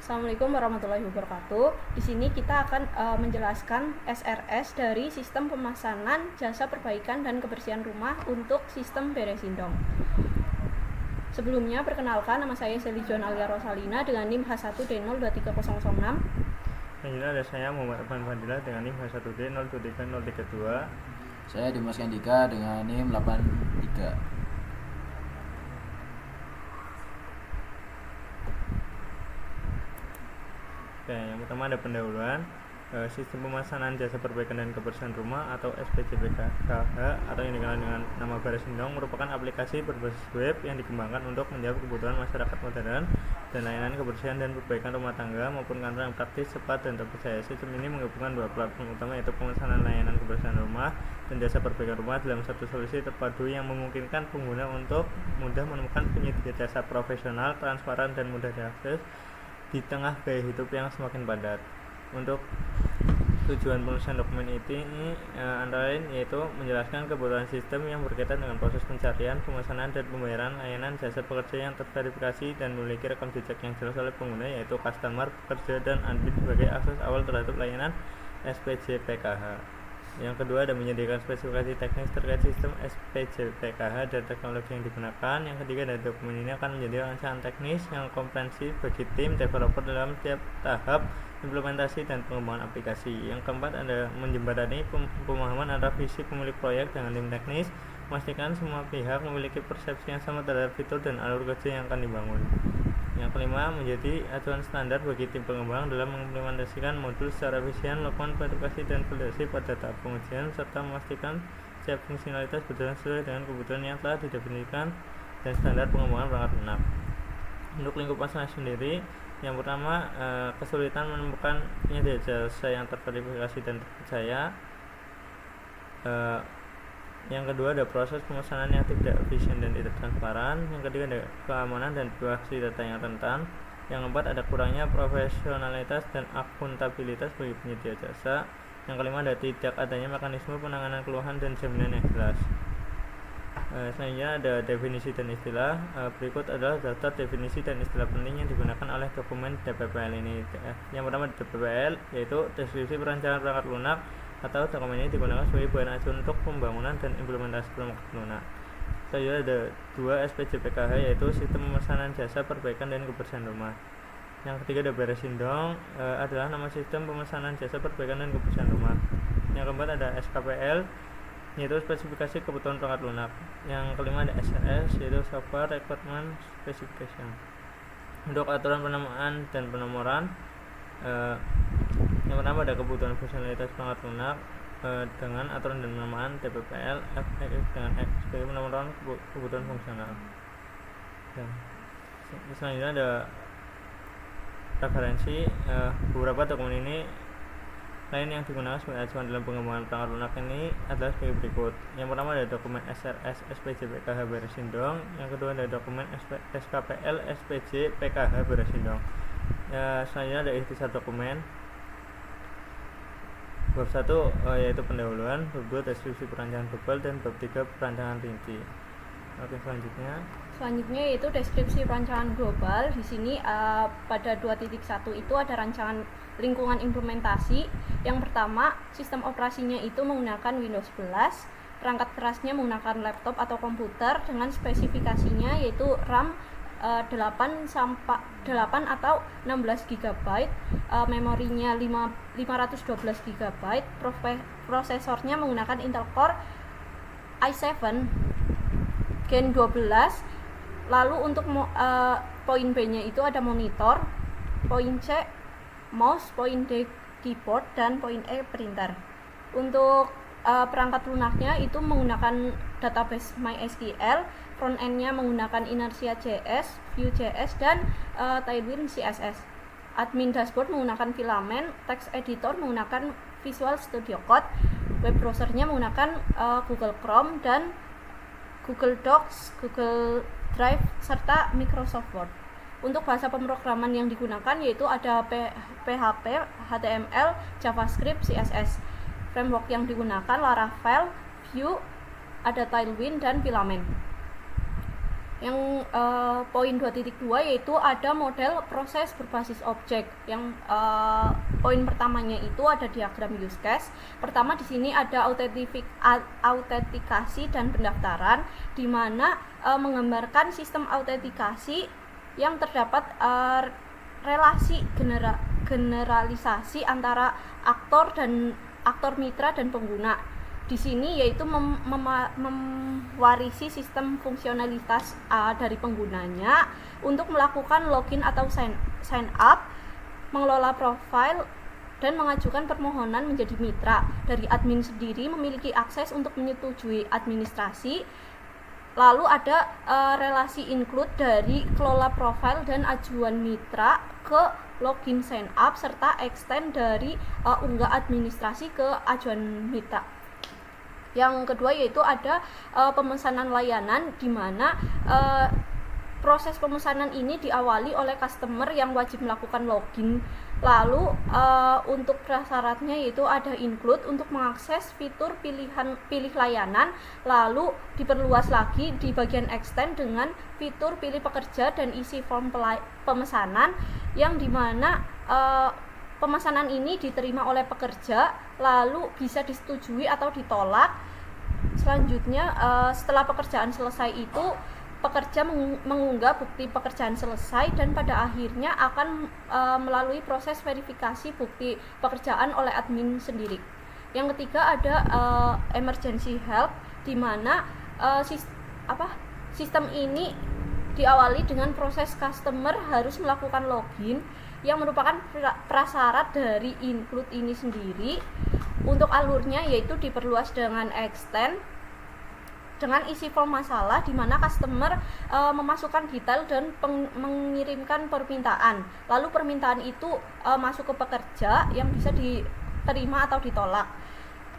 Assalamualaikum warahmatullahi wabarakatuh. Di sini kita akan menjelaskan SRS dari Sistem Pemesanan Jasa Perbaikan dan Kebersihan Rumah untuk Sistem Beresindong. Sebelumnya, perkenalkan, nama saya Seli John Alia Rosalina dengan NIM H1D023006. Selanjutnya ada saya Muhammad Irfan Fadilah dengan NIM H1D023032. Saya Dimas Kendika dengan NIM 83. Oke, yang pertama ada pendahuluan. Sistem Pemesanan Jasa Perbaikan dan Kebersihan Rumah atau SPJPKH atau yang dikenal dengan nama Beresindong merupakan aplikasi berbasis web yang dikembangkan untuk menjawab kebutuhan masyarakat modern dan layanan kebersihan dan perbaikan rumah tangga maupun kantor yang praktis, cepat, dan terpercaya. Sistem ini menggabungkan dua platform utama, yaitu pemesanan layanan kebersihan rumah dan jasa perbaikan rumah dalam satu solusi terpadu yang memungkinkan pengguna untuk mudah menemukan penyedia jasa profesional, transparan, dan mudah diakses di tengah gaya hidup yang semakin padat. Untuk tujuan penulisan dokumen ini antara lain yaitu menjelaskan kebutuhan sistem yang berkaitan dengan proses pencarian, pemesanan, dan pembayaran layanan jasa pekerja yang terverifikasi dan memiliki rekam jejak yang jelas oleh pengguna, yaitu customer, pekerja, dan admin sebagai akses awal terhadap layanan SPJPKH. Yang kedua ada menyediakan spesifikasi teknis terkait sistem SPJPKH dan teknologi yang digunakan. Yang ketiga ada dokumen ini akan menjadi rancangan teknis yang komprehensif bagi tim developer dalam setiap tahap implementasi dan pengembangan aplikasi. Yang keempat ada menjembatani pemahaman antara visi pemilik proyek dengan tim teknis, memastikan semua pihak memiliki persepsi yang sama terhadap fitur dan alur kerja yang akan dibangun. Yang kelima, menjadi acuan standar bagi tim pengembang dalam mengimplementasikan modul secara efisien, melakukan verifikasi dan validasi pada tahap pengujian, serta memastikan setiap fungsionalitas berjalan sesuai dengan kebutuhan yang telah didefinisikan dan standar pengembangan perangkat lunak. Untuk lingkup masalah sendiri, yang pertama, kesulitan menemukan penyedia jasa yang terverifikasi dan terpercaya. Yang kedua ada proses pemesanan yang tidak efisien dan tidak transparan. Yang ketiga ada keamanan dan privasi data yang rentan. Yang keempat ada kurangnya profesionalitas dan akuntabilitas bagi penyedia jasa. Yang kelima ada tidak adanya mekanisme penanganan keluhan dan jaminan yang jelas. Selanjutnya ada definisi dan istilah. Berikut adalah daftar definisi dan istilah penting yang digunakan oleh dokumen DPPL ini. Yang pertama DPPL yaitu deskripsi perencanaan perangkat lunak, atau dokumen ini digunakan sebagai bahan acuan untuk pembangunan dan implementasi perangkat lunak. Selanjutnya ada 2 SPJPKH yaitu Sistem Pemesanan Jasa Perbaikan dan Kebersihan Rumah. Yang ketiga ada Beresindong adalah nama Sistem Pemesanan Jasa Perbaikan dan Kebersihan Rumah. Yang keempat ada SKPL yaitu spesifikasi kebutuhan perangkat lunak. Yang kelima ada SRS yaitu Software Requirement Specification. Untuk aturan penamaan dan penomoran, yang pertama ada kebutuhan fungsionalitas perangkat lunak dengan aturan dan penamaan DPPL FX dengan X sebagai penomoran kebutuhan fungsional. Selanjutnya ada referensi. Beberapa dokumen ini lain yang digunakan sebagai acuan dalam pengembangan perangkat lunak ini adalah sebagai berikut. Yang pertama ada dokumen SRS SPJPKH Beresindong. Yang kedua ada dokumen SKPL SPJPKH Beresindong. Selanjutnya ada ikhtisar dokumen. Bab 1 yaitu pendahuluan, bab 2 deskripsi perancangan global, dan bab 3 perancangan rinci. Oke, selanjutnya yaitu deskripsi perancangan global. Di sini pada 2.1 itu ada rancangan lingkungan implementasi. Yang pertama, sistem operasinya itu menggunakan Windows 11. Perangkat kerasnya menggunakan laptop atau komputer dengan spesifikasinya yaitu RAM 8 atau 16 GB, memorinya 512 GB, prosesornya menggunakan Intel Core i7 Gen 12. Lalu untuk poin B-nya itu ada monitor, poin C mouse, poin D keyboard, dan poin E printer. Untuk perangkat lunaknya itu menggunakan database MySQL, front end-nya menggunakan Inertia.js, Vue.js, dan Tailwind CSS. Admin dashboard menggunakan Filament, text editor menggunakan Visual Studio Code, web browser-nya menggunakan Google Chrome dan Google Docs, Google Drive, serta Microsoft Word. Untuk bahasa pemrograman yang digunakan yaitu ada PHP, HTML, JavaScript, CSS. Framework yang digunakan Laravel, Vue, ada Tailwind, dan Filament. Yang poin 2.2 yaitu ada model proses berbasis objek. Yang poin pertamanya itu ada diagram use case. Pertama di sini ada autentikasi dan pendaftaran, di mana menggambarkan sistem autentikasi yang terdapat relasi generalisasi antara aktor mitra dan pengguna. Di sini yaitu mewarisi sistem fungsionalitas dari penggunanya untuk melakukan login atau sign up, mengelola profil, dan mengajukan permohonan menjadi mitra. Dari admin sendiri memiliki akses untuk menyetujui administrasi. Lalu ada relasi include dari kelola profil dan ajuan mitra ke login sign up, serta extend dari unggah administrasi ke ajuan mitra. Yang kedua yaitu ada pemesanan layanan, di mana proses pemesanan ini diawali oleh customer yang wajib melakukan login. Lalu untuk prasyaratnya yaitu ada include untuk mengakses fitur pilih layanan, lalu diperluas lagi di bagian extend dengan fitur pilih pekerja dan isi form pemesanan, yang dimana pemesanan ini diterima oleh pekerja, lalu bisa disetujui atau ditolak. Selanjutnya setelah pekerjaan selesai itu, pekerja mengunggah bukti pekerjaan selesai dan pada akhirnya akan melalui proses verifikasi bukti pekerjaan oleh admin sendiri. Yang ketiga ada emergency help, di mana sistem ini diawali dengan proses customer harus melakukan login, yang merupakan prasyarat dari include ini sendiri. Untuk alurnya yaitu diperluas dengan extend dengan isi form masalah, di mana customer memasukkan detail dan mengirimkan permintaan. Lalu permintaan itu masuk ke pekerja yang bisa diterima atau ditolak.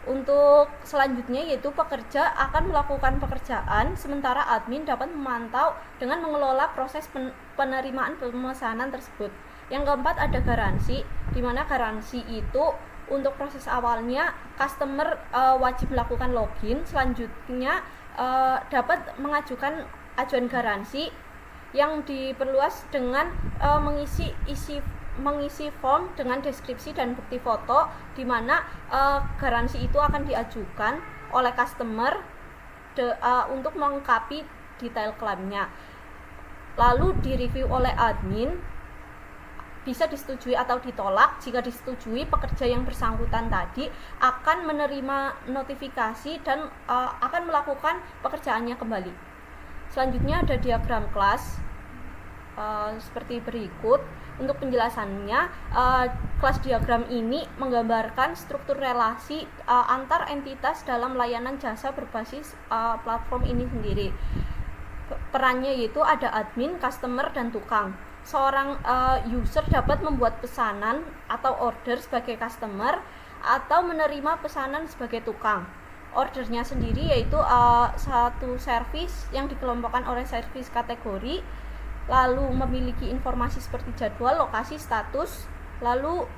Untuk selanjutnya yaitu pekerja akan melakukan pekerjaan, sementara admin dapat memantau dengan mengelola proses penerimaan pemesanan tersebut. Yang keempat ada garansi, di mana garansi itu untuk proses awalnya customer wajib melakukan login, selanjutnya dapat mengajukan ajuan garansi yang diperluas dengan mengisi form dengan deskripsi dan bukti foto, di mana garansi itu akan diajukan oleh customer untuk melengkapi detail klaimnya. Lalu direview oleh admin, bisa disetujui atau ditolak. Jika disetujui, pekerja yang bersangkutan tadi akan menerima notifikasi dan akan melakukan pekerjaannya kembali. Selanjutnya ada diagram kelas seperti berikut. Untuk penjelasannya, kelas diagram ini menggambarkan struktur relasi antar entitas dalam layanan jasa berbasis platform ini sendiri. Perannya yaitu ada admin, customer, dan tukang. Seorang user dapat membuat pesanan atau order sebagai customer atau menerima pesanan sebagai tukang. Ordernya sendiri yaitu satu service yang dikelompokkan oleh service kategori, lalu memiliki informasi seperti jadwal, lokasi, status, lalu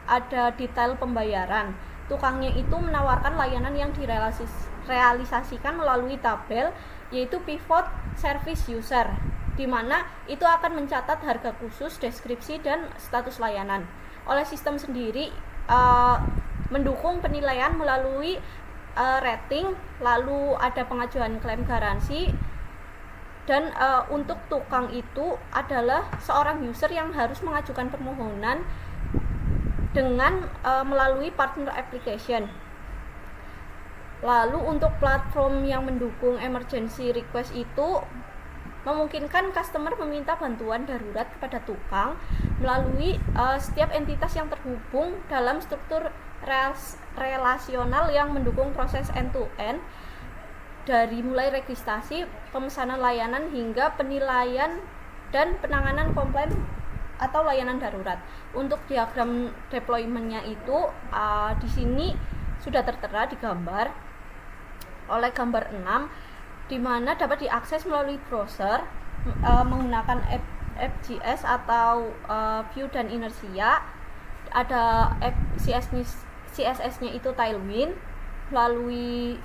ada detail pembayaran. Tukangnya itu menawarkan layanan yang direalisasikan melalui tabel, yaitu pivot service user, di mana itu akan mencatat harga khusus, deskripsi, dan status layanan. Oleh sistem sendiri mendukung penilaian melalui rating, lalu ada pengajuan klaim garansi, dan untuk tukang itu adalah seorang user yang harus mengajukan permohonan dengan melalui partner application. Lalu untuk platform yang mendukung emergency request itu memungkinkan customer meminta bantuan darurat kepada tukang melalui setiap entitas yang terhubung dalam struktur relasional yang mendukung proses end-to-end, dari mulai registrasi, pemesanan layanan, hingga penilaian dan penanganan komplain atau layanan darurat. Untuk diagram deployment-nya itu di sini sudah tertera di gambar oleh gambar 6, di mana dapat diakses melalui browser menggunakan FGS atau Vue dan Inertia. Ada CSS-nya itu Tailwind, melalui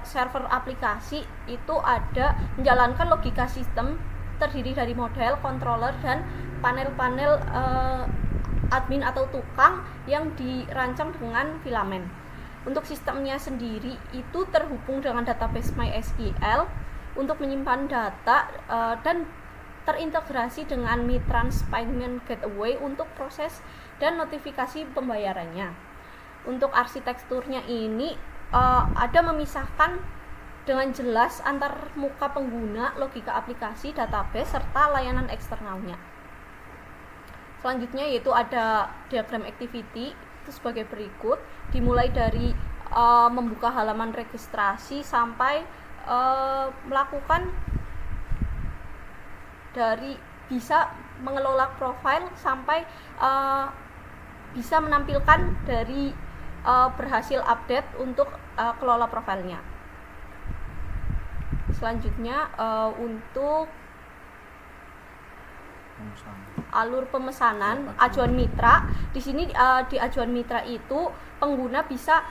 server aplikasi itu ada menjalankan logika sistem terdiri dari model, controller, dan panel-panel admin atau tukang yang dirancang dengan filamen. Untuk sistemnya sendiri itu terhubung dengan database MySQL untuk menyimpan data dan terintegrasi dengan Mitrans Payment Gateway untuk proses dan notifikasi pembayarannya. Untuk arsitekturnya ini ada memisahkan dengan jelas antar muka pengguna, logika aplikasi, database, serta layanan eksternalnya. Selanjutnya yaitu ada diagram activity itu sebagai berikut, dimulai dari membuka halaman registrasi sampai melakukan dari bisa mengelola profil sampai bisa menampilkan dari berhasil update untuk kelola profilnya. Selanjutnya untuk alur pemesanan ajuan mitra. Di sini di ajuan mitra itu pengguna bisa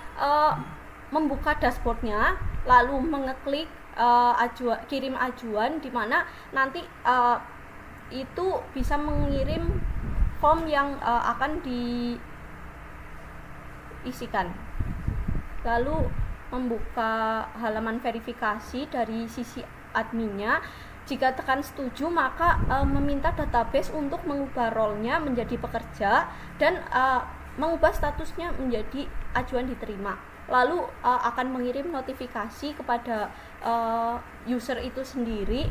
membuka dashboardnya, lalu mengeklik kirim ajuan, di mana nanti itu bisa mengirim form yang akan diisikan. Lalu membuka halaman verifikasi dari sisi adminnya. Jika tekan setuju, maka meminta database untuk mengubah role-nya menjadi pekerja dan mengubah statusnya menjadi ajuan diterima. Lalu akan mengirim notifikasi kepada user itu sendiri,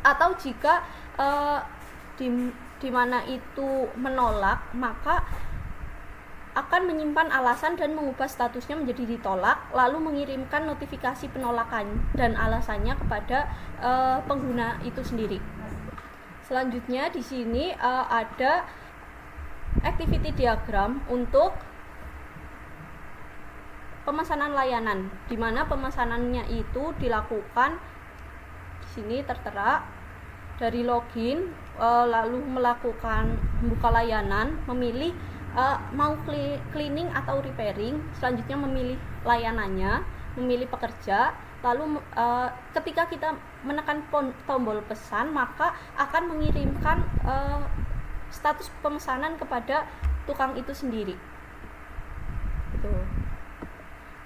atau jika di mana itu menolak, maka akan menyimpan alasan dan mengubah statusnya menjadi ditolak, lalu mengirimkan notifikasi penolakan dan alasannya kepada pengguna itu sendiri. Selanjutnya di sini ada activity diagram untuk pemesanan layanan, di mana pemesanannya itu dilakukan di sini tertera dari login, lalu melakukan membuka layanan, memilih mau cleaning atau repairing, selanjutnya memilih layanannya, memilih pekerja, lalu ketika kita menekan tombol pesan, maka akan mengirimkan status pemesanan kepada tukang itu sendiri. Gitu.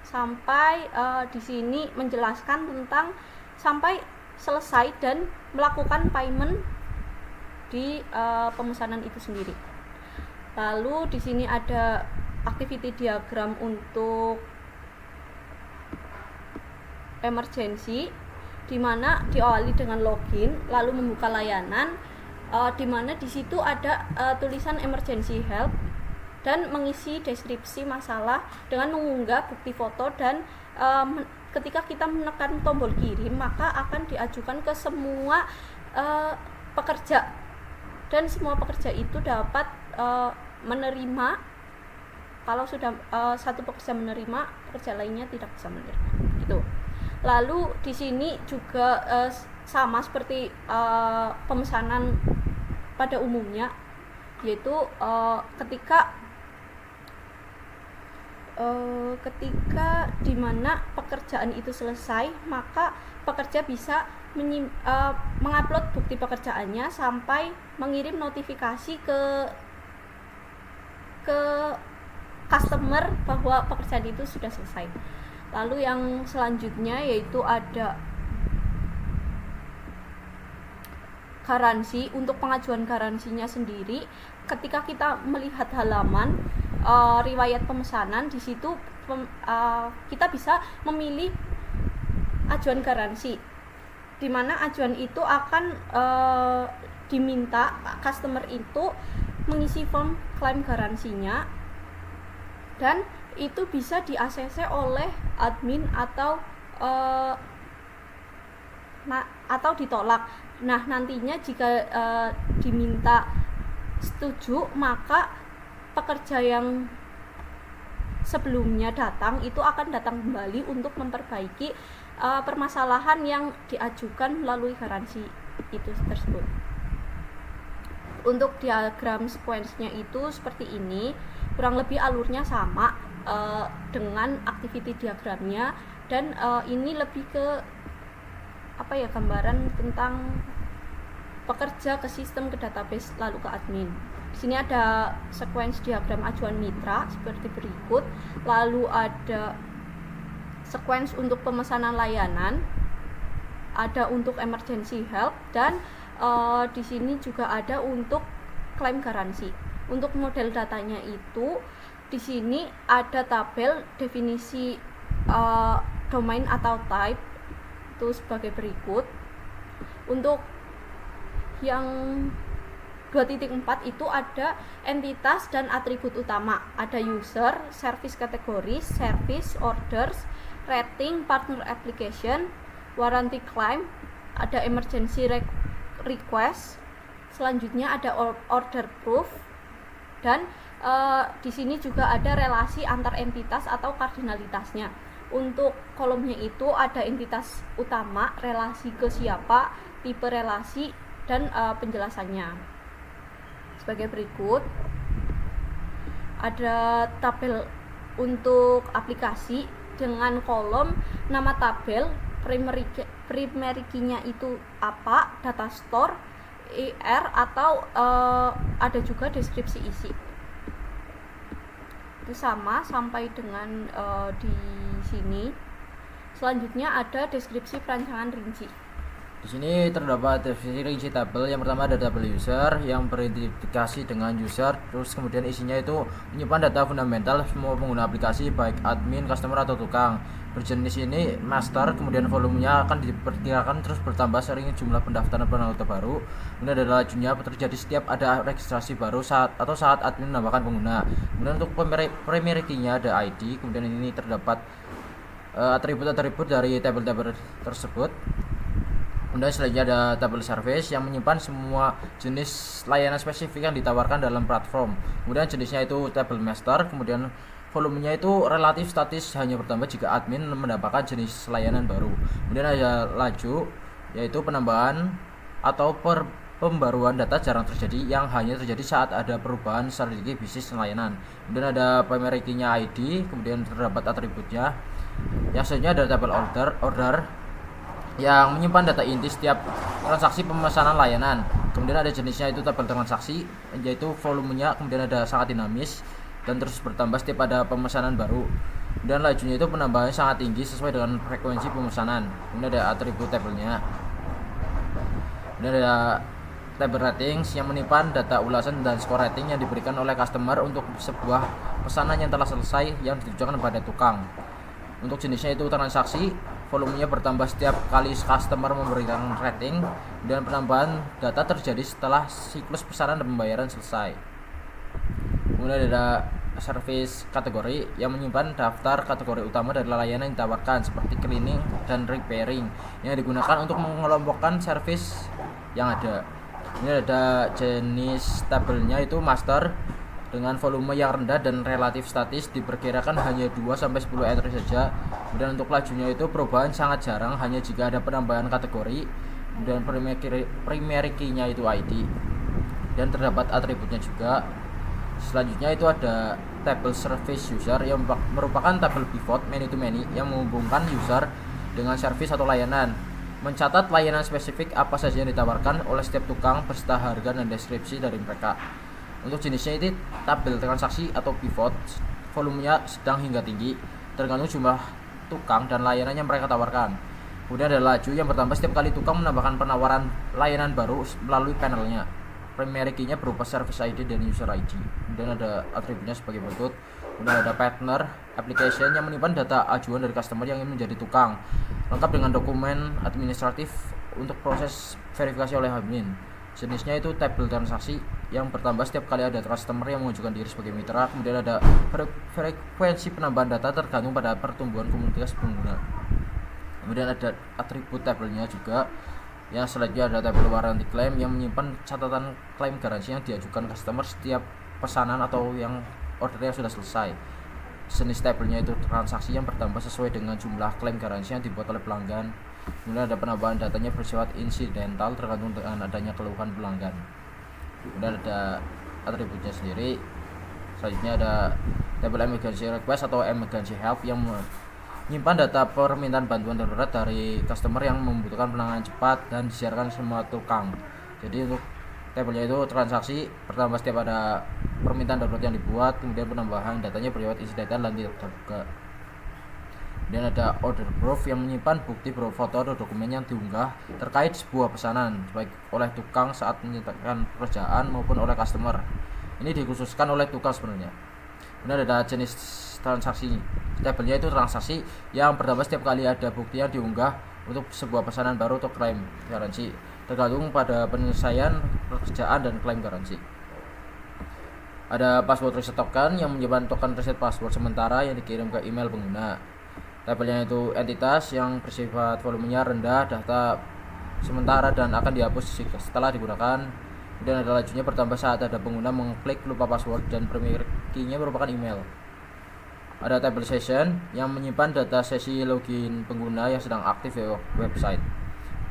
Sampai di sini menjelaskan tentang sampai selesai dan melakukan payment di pemesanan itu sendiri. Lalu di sini ada activity diagram untuk emergency, di mana diawali dengan login, lalu membuka layanan, di mana di situ ada tulisan emergency help dan mengisi deskripsi masalah dengan mengunggah bukti foto, dan ketika kita menekan tombol kirim maka akan diajukan ke semua pekerja, dan semua pekerja itu dapat menerima. Kalau sudah satu pekerja menerima, pekerja lainnya tidak bisa menerima, gitu. Lalu di sini juga sama seperti pemesanan pada umumnya, yaitu ketika di mana pekerjaan itu selesai, maka pekerja bisa mengupload bukti pekerjaannya sampai mengirim notifikasi ke customer bahwa pekerjaan itu sudah selesai. Lalu yang selanjutnya yaitu ada garansi. Untuk pengajuan garansinya sendiri, ketika kita melihat halaman riwayat pemesanan, di situ kita bisa memilih ajuan garansi, di mana ajuan itu akan diminta customer itu mengisi form klaim garansinya, dan itu bisa di-ACC oleh admin atau atau ditolak. Nah, nantinya jika diminta setuju, maka pekerja yang sebelumnya datang itu akan datang kembali untuk memperbaiki permasalahan yang diajukan melalui garansi itu tersebut. Untuk diagram sequence-nya itu seperti ini, kurang lebih alurnya sama dengan activity diagramnya. Dan ini lebih ke gambaran tentang pekerja ke sistem, ke database, lalu ke admin. Di sini ada sequence diagram ajuan mitra seperti berikut. Lalu ada sequence untuk pemesanan layanan, ada untuk emergency help, dan di sini juga ada untuk klaim garansi. Untuk model datanya itu di sini ada tabel definisi domain atau type itu sebagai berikut. Untuk yang 2.4 itu ada entitas dan atribut utama, ada user, service categories, service, orders, rating, partner application, warranty claim, ada emergency request, selanjutnya ada order proof, dan di sini juga ada relasi antar entitas atau kardinalitasnya. Untuk kolomnya itu ada entitas utama, relasi ke siapa, tipe relasi, dan penjelasannya sebagai berikut. Ada tabel untuk aplikasi dengan kolom nama tabel, primary key-nya itu apa, data store, ER, atau ada juga deskripsi isi. Itu sama sampai dengan di sini. Selanjutnya ada deskripsi perancangan rinci. Di sini terdapat definisi rinci tabel. Yang pertama ada tabel user yang beridentifikasi dengan user, terus kemudian isinya itu menyimpan data fundamental semua pengguna aplikasi baik admin, customer atau tukang. Berjenis ini master, kemudian volumenya akan diperkirakan terus bertambah sering jumlah pendaftaran pengguna baru. Kemudian ada lajunya terjadi setiap ada registrasi baru saat admin menambahkan pengguna. Kemudian untuk primary key-nya ada ID, kemudian ini terdapat atribut-atribut dari tabel-tabel tersebut. Kemudian selanjutnya ada tabel service yang menyimpan semua jenis layanan spesifik yang ditawarkan dalam platform. Kemudian jenisnya itu tabel master, kemudian volumenya itu relatif statis, hanya bertambah jika admin mendapatkan jenis layanan baru. Kemudian ada laju, yaitu penambahan atau pembaruan data jarang terjadi yang hanya terjadi saat ada perubahan strategi bisnis layanan. Kemudian ada primary key-nya ID, kemudian terdapat atributnya. Yang selanjutnya ada tabel order yang menyimpan data inti setiap transaksi pemesanan layanan. Kemudian ada jenisnya itu tabel transaksi, yaitu volumenya kemudian ada sangat dinamis dan terus bertambah setiap ada pemesanan baru. Dan lajunya itu penambahan sangat tinggi sesuai dengan frekuensi pemesanan. Kemudian ada atribut tabelnya. Kemudian ada tabel ratings yang menyimpan data ulasan dan skor rating yang diberikan oleh customer untuk sebuah pesanan yang telah selesai yang ditujukan kepada tukang. Untuk jenisnya itu transaksi, volumenya bertambah setiap kali customer memberikan rating, dan penambahan data terjadi setelah siklus pesanan dan pembayaran selesai. Kemudian ada service kategori yang menyimpan daftar kategori utama dari layanan yang ditawarkan seperti cleaning dan repairing yang digunakan untuk mengelompokkan service yang ada. Ini ada jenis tabelnya itu master dengan volume yang rendah dan relatif statis, diperkirakan hanya 2-10 entry saja. Kemudian untuk lajunya itu perubahan sangat jarang, hanya jika ada penambahan kategori. Dan primary key-nya itu ID dan terdapat atributnya juga. Selanjutnya itu ada tabel service user yang merupakan tabel pivot many to many yang menghubungkan user dengan service atau layanan, mencatat layanan spesifik apa saja yang ditawarkan oleh setiap tukang beserta harga dan deskripsi dari mereka. Untuk jenisnya ini tabel transaksi atau pivot, volumenya sedang hingga tinggi, tergantung jumlah tukang dan layanan yang mereka tawarkan. Kemudian ada laju yang bertambah setiap kali tukang menambahkan penawaran layanan baru melalui panelnya. Primary key-nya berupa service ID dan user ID. Kemudian ada atributnya sebagai berikut. Kemudian ada partner application yang menyimpan data ajuan dari customer yang ingin menjadi tukang, lengkap dengan dokumen administratif untuk proses verifikasi oleh admin. Jenisnya itu tabel transaksi yang bertambah setiap kali ada customer yang mengajukan diri sebagai mitra. Kemudian ada frekuensi penambahan data tergantung pada pertumbuhan komunitas pengguna. Kemudian ada atribut tabelnya juga. Yang selanjutnya ada tabel warranty claim yang menyimpan catatan klaim garansi yang diajukan customer setiap pesanan atau yang ordernya sudah selesai. Jenis tabelnya itu transaksi yang bertambah sesuai dengan jumlah klaim garansi yang dibuat oleh pelanggan. Kemudian ada penambahan datanya bersifat insidental tergantung dengan adanya keluhan pelanggan. Kemudian ada atributnya sendiri. Selanjutnya ada tabel emergency request atau emergency help yang Menyimpan data permintaan bantuan darurat dari customer yang membutuhkan penanganan cepat dan disiarkan semua tukang. Jadi untuk tabelnya itu transaksi pertama setiap ada permintaan darurat yang dibuat, kemudian penambahan datanya berlewat isi data dan tidak terbuka. Dan ada order proof yang menyimpan bukti berupa foto atau dokumen yang diunggah terkait sebuah pesanan baik oleh tukang saat menyelesaikan pekerjaan maupun oleh customer. Ini dikhususkan oleh tukang sebenarnya. Kemudian ada jenis transaksi. Tabelnya itu transaksi yang pertama setiap kali ada bukti yang diunggah untuk sebuah pesanan baru atau klaim garansi, tergantung pada penyelesaian pekerjaan dan klaim garansi. Ada password reset token yang menyimpan token reset password sementara yang dikirim ke email pengguna. Tabelnya itu entitas yang bersifat volumenya rendah, data sementara dan akan dihapus setelah digunakan. Kemudian ada lajunya bertambah saat ada pengguna mengklik lupa password dan primary key-nya merupakan email. Ada tabel session yang menyimpan data sesi login pengguna yang sedang aktif di website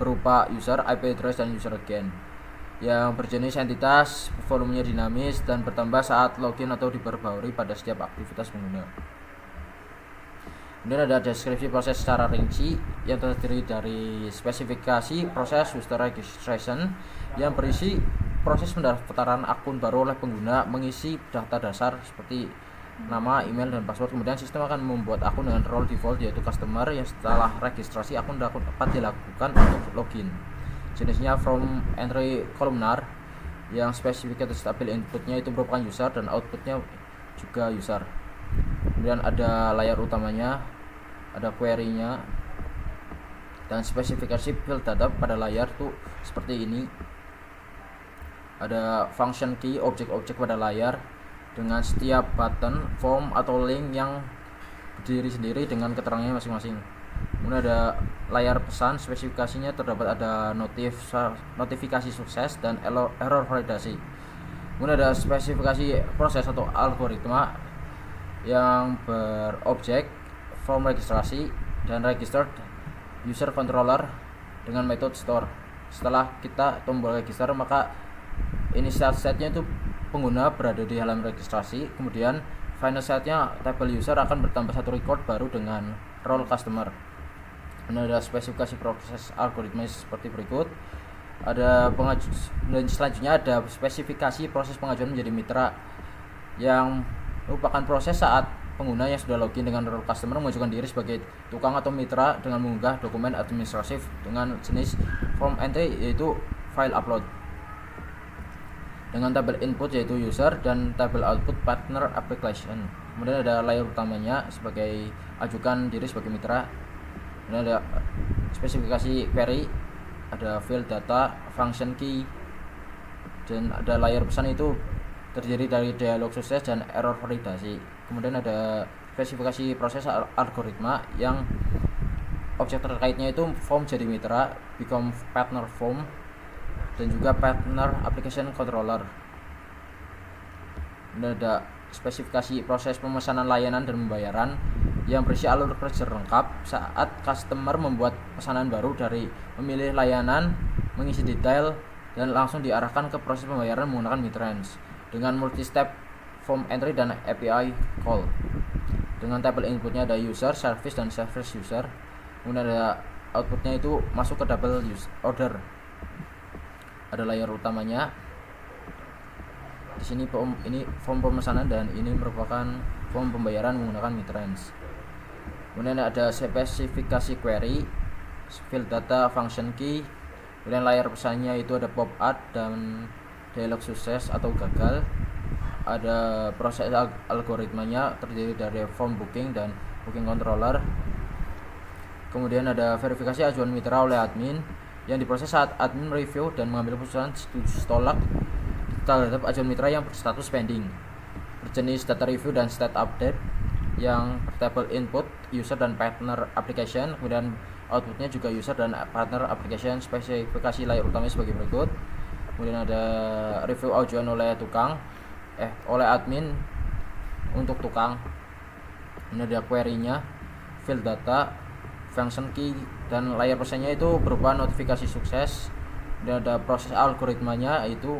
berupa user, IP address, dan user again yang berjenis entitas, volumenya dinamis dan bertambah saat login atau diperbarui pada setiap aktivitas pengguna. Kemudian ada deskripsi proses secara rinci yang terdiri dari spesifikasi proses user registration yang berisi proses pendaftaran akun baru oleh pengguna, mengisi data dasar seperti nama, email, dan password. Kemudian sistem akan membuat akun dengan role default yaitu customer yang setelah registrasi akun dapat dilakukan untuk login. Jenisnya from entry columnar yang spesifikasi tabel inputnya itu merupakan user dan outputnya juga user. Kemudian ada layar utamanya, ada query-nya, dan spesifikasi field data pada layar tuh seperti ini. Ada function key, objek-objek pada layar dengan setiap button, form, atau link yang berdiri sendiri dengan keterangannya masing-masing. Kemudian ada layar pesan, spesifikasinya terdapat ada notifikasi sukses dan error validasi. Kemudian ada spesifikasi proses atau algoritma yang berobjek form registrasi dan registered user controller dengan metode store. Setelah kita tombol register, maka initial state-nya itu pengguna berada di halaman registrasi, kemudian final state-nya tabel user akan bertambah satu record baru dengan role customer. Ini ada spesifikasi proses algoritma seperti berikut. Ada dan selanjutnya ada spesifikasi proses pengajuan menjadi mitra yang merupakan proses saat pengguna yang sudah login dengan role customer mengajukan diri sebagai tukang atau mitra dengan mengunggah dokumen administratif dengan jenis form entry yaitu file upload, dengan tabel input yaitu user dan tabel output partner application. Kemudian ada layer utamanya sebagai ajukan diri sebagai mitra. Kemudian ada spesifikasi query, ada field data, function key, dan ada layar pesan itu terdiri dari dialog sukses dan error validasi. Kemudian ada spesifikasi proses algoritma yang objek terkaitnya itu form jadi mitra, become partner form, dan juga partner application controller. Kemudian ada spesifikasi proses pemesanan layanan dan pembayaran yang berisi alur kerja lengkap saat customer membuat pesanan baru dari memilih layanan, mengisi detail, dan langsung diarahkan ke proses pembayaran menggunakan Midrange dengan multi-step form entry dan API call. Dengan tabel inputnya ada user, service, dan service user. Kemudian ada outputnya itu masuk ke double order. Ada layar utamanya. Di sini ini form pemesanan dan ini merupakan form pembayaran menggunakan Midrange. Kemudian ada spesifikasi query, field data, function key. Kemudian layar pesannya itu ada pop art dan dialog sukses atau gagal. Ada proses algoritmanya terdiri dari form booking dan booking controller. Kemudian ada verifikasi ajuan mitra oleh admin yang diproses saat admin review dan mengambil keputusan setuju tolak terhadap ajuan mitra yang berstatus pending, berjenis data review dan state update yang bertabel input user dan partner application. Kemudian outputnya juga user dan partner application. Spesifikasi layar utamanya sebagai berikut. Kemudian ada review ajuan oleh oleh admin untuk tukang. Ini ada query-nya, field data, function key, dan layar pesannya itu berupa notifikasi sukses. Dan ada proses algoritmanya itu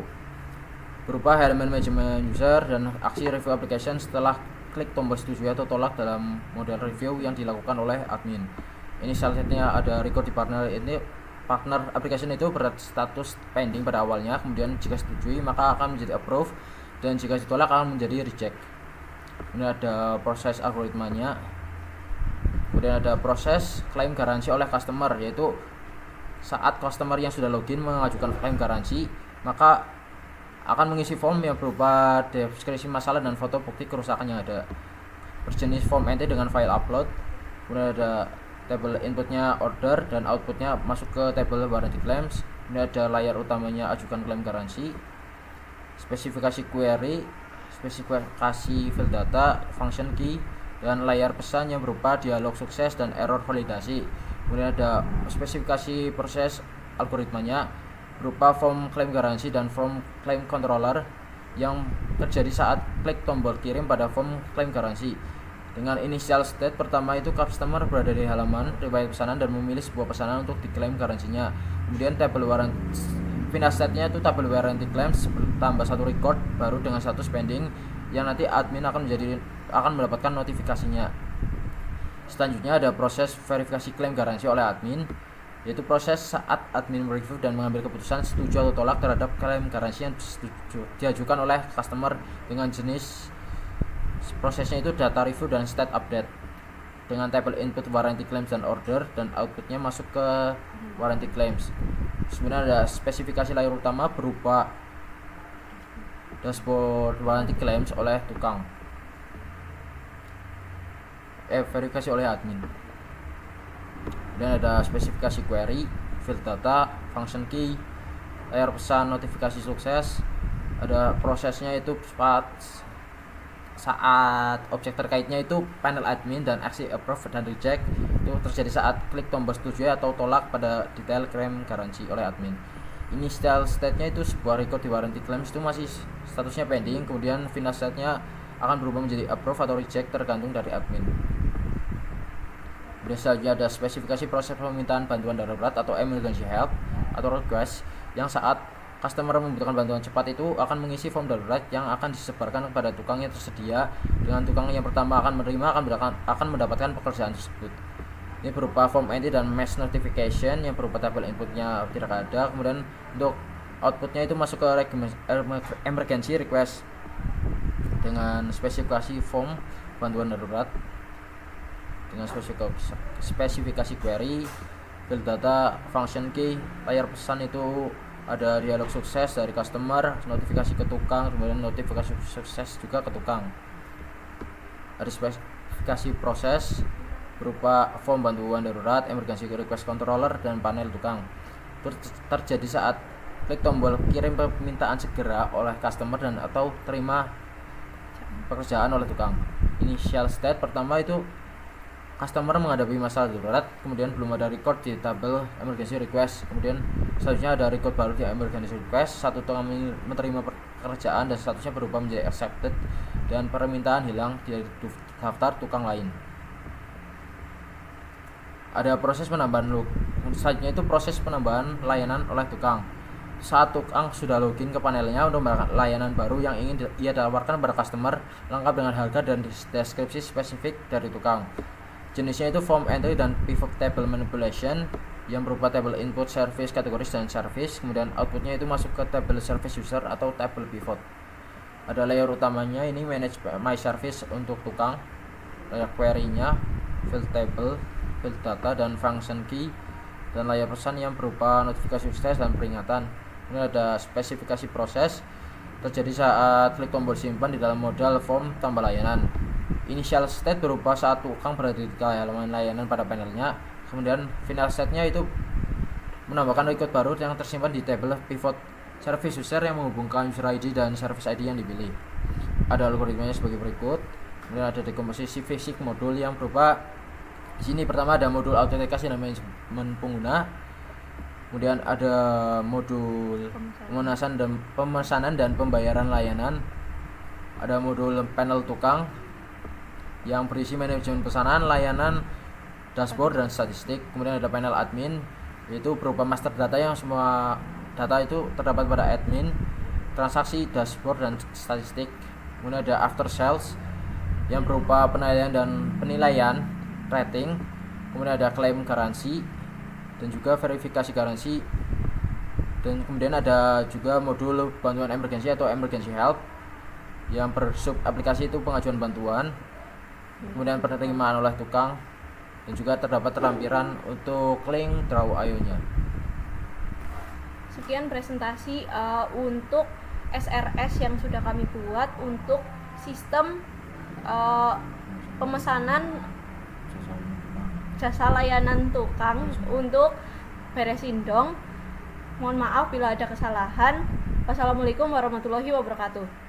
berupa halaman management user dan aksi review application setelah klik tombol setuju atau tolak dalam model review yang dilakukan oleh admin. Initial state-nya ada record di partner application itu berstatus pending pada awalnya, kemudian jika setujui maka akan menjadi approve, dan jika ditolak akan menjadi reject. Kemudian ada proses algoritmanya. Kemudian ada proses klaim garansi oleh customer, yaitu saat customer yang sudah login mengajukan klaim garansi, maka akan mengisi form yang berupa deskripsi masalah dan foto bukti kerusakan yang ada. Berjenis form ente dengan file upload. Kemudian ada tabel inputnya order dan outputnya masuk ke tabel warranty claims. Kemudian ada layar utamanya ajukan klaim garansi, spesifikasi query, spesifikasi field data, function key, dan layar pesan yang berupa dialog sukses dan error validasi. Kemudian ada spesifikasi proses algoritmanya berupa form klaim garansi dan form klaim controller yang terjadi saat klik tombol kirim pada form klaim garansi. Dengan initial state pertama itu customer berada di halaman riwayat pesanan dan memilih sebuah pesanan untuk diklaim garansinya. Kemudian tabel warranty final state-nya itu tabel warranty claims tambah satu record baru dengan status pending yang nanti admin akan mendapatkan notifikasinya. Selanjutnya ada proses verifikasi klaim garansi oleh admin, yaitu proses saat admin mereview dan mengambil keputusan setuju atau tolak terhadap klaim garansi yang diajukan oleh customer. Dengan jenis prosesnya itu data review dan state update, dengan tabel input warranty claims dan order, dan outputnya masuk ke warranty claims. Sebenarnya ada spesifikasi layar utama berupa dashboard warranty claims oleh tukang, verifikasi oleh admin. Dan ada spesifikasi query, field data, function key, layar pesan, notifikasi sukses. Ada prosesnya itu saat objek terkaitnya itu panel admin dan aksi approve dan reject itu terjadi saat klik tombol setuju atau tolak pada detail klaim garansi oleh admin. Initial state-nya itu sebuah record di warranty claims itu masih statusnya pending, kemudian final state-nya akan berubah menjadi approve atau reject tergantung dari admin. Kemudian selanjutnya ada spesifikasi proses permintaan bantuan darurat atau emergency help atau request, yang saat customer membutuhkan bantuan cepat itu akan mengisi form darurat yang akan disebarkan kepada tukang yang tersedia. Dengan tukang yang pertama akan menerima akan mendapatkan pekerjaan tersebut. Ini berupa form entry dan mass notification yang berupa tabel inputnya tidak ada. Kemudian untuk outputnya itu masuk ke emergency request dengan spesifikasi form bantuan darurat, dengan spesifikasi query, field data, function key, layar pesan itu ada dialog sukses dari customer, notifikasi ke tukang, kemudian notifikasi sukses juga ke tukang. Ada spesifikasi proses berupa form bantuan darurat, emergency request controller, dan panel tukang. Terjadi saat klik tombol kirim permintaan segera oleh customer dan atau terima pekerjaan oleh tukang. Initial state pertama itu customer menghadapi masalah darurat, kemudian belum ada record di tabel emergency request. Kemudian selanjutnya ada record baru di emergency request, satu tukang menerima pekerjaan dan statusnya berubah menjadi accepted, dan permintaan hilang dari daftar tukang lain. Ada proses penambahan selanjutnya itu proses penambahan layanan oleh tukang. Saat tukang sudah login ke panelnya untuk melakukan layanan baru yang ingin ia tawarkan pada customer, lengkap dengan harga dan deskripsi spesifik dari tukang. Jenisnya itu form entry dan pivot table manipulation yang berupa table input, service, kategoris, dan service. Kemudian outputnya itu masuk ke table service user atau table pivot. Ada layer utamanya ini manage my service untuk tukang, layer query-nya, field table, field data, dan function key, dan layar pesan yang berupa notifikasi sukses dan peringatan. Ini ada spesifikasi proses terjadi saat klik tombol simpan di dalam modal form tambah layanan. Initial state berupa saat tukang berada di halaman layanan pada panelnya. Kemudian final state-nya itu menambahkan record baru yang tersimpan di table pivot service user yang menghubungkan user ID dan service ID yang dipilih. Ada algoritmanya sebagai berikut. Kemudian ada dekomposisi fisik modul yang berupa di sini pertama ada modul autentikasi dan manajemen pengguna. Kemudian ada modul pemesanan dan pembayaran layanan. Ada modul panel tukang yang berisi manajemen pesanan, layanan, dashboard, dan statistik. Kemudian ada panel admin, yaitu berupa master data yang semua data itu terdapat pada admin, transaksi, dashboard, dan statistik. Kemudian ada after sales yang berupa penilaian rating, kemudian ada klaim garansi dan juga verifikasi garansi, dan kemudian ada juga modul bantuan emergency atau emergency help yang bersub aplikasi itu pengajuan bantuan, kemudian penerimaan oleh tukang, dan juga terdapat lampiran untuk link draw IO-nya. Sekian presentasi untuk SRS yang sudah kami buat untuk sistem pemesanan jasa layanan tukang untuk beresin dong. Mohon maaf bila ada kesalahan. Wassalamualaikum warahmatullahi wabarakatuh.